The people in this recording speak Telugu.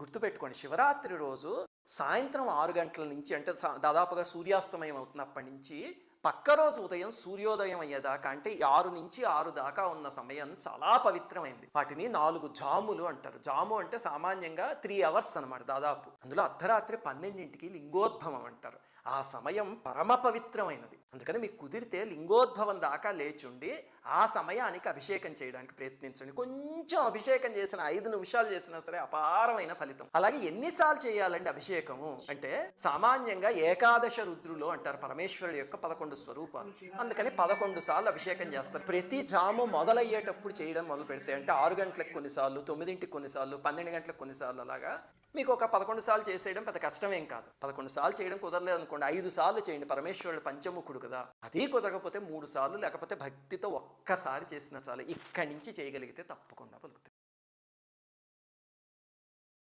గుర్తుపెట్టుకోండి, శివరాత్రి రోజు సాయంత్రం 6 గంటల నుంచి అంటే దాదాపుగా సూర్యాస్తమయం అవుతున్నప్పటి నుంచి పక్క రోజు ఉదయం సూర్యోదయం అయ్యేదాకా అంటే 6 నుంచి 6 దాకా ఉన్న సమయం చాలా పవిత్రమైంది. వాటిని 4 జాములు అంటారు. జాము అంటే సామాన్యంగా 3 అవర్స్ అనమాట దాదాపు. అందులో అర్ధరాత్రి 12ంటికి లింగోద్భవం అంటారు. ఆ సమయం పరమ పవిత్రమైనది. అందుకని మీకు కుదిరితే లింగోద్భవం దాకా లేచుండి ఆ సమయానికి అభిషేకం చేయడానికి ప్రయత్నించండి. కొంచెం అభిషేకం చేసిన 5 నిమిషాలు చేసినా సరే అపారమైన ఫలితం. అలాగే ఎన్నిసార్లు చేయాలండి అభిషేకము అంటే సామాన్యంగా ఏకాదశ రుద్రులు అంటారు పరమేశ్వరుడు యొక్క 11 స్వరూపాలు. అందుకని 11 సార్లు అభిషేకం చేస్తారు. ప్రతి జాము మొదలయ్యేటప్పుడు చేయడం మొదలు పెడితే అంటే 6 గంటలకు కొన్నిసార్లు, 9ంటికి కొన్నిసార్లు, 12 గంటలకు కొన్నిసార్లు అలాగా మీకు ఒక 11 సార్లు చేసేయడం పెద్ద కష్టమేం కాదు. 11 సార్లు చేయడం కుదరలేదు అనుకోండి, 5 సార్లు చేయండి. పరమేశ్వరుడు పంచముఖుడు కదా. అది కుదరకపోతే 3 సార్లు లేకపోతే భక్తితో ఒక్కసారి చేసినా చాలు. ఇక్కడి నుంచి చేయగలిగితే తప్పకుండా పలుకుతాయి.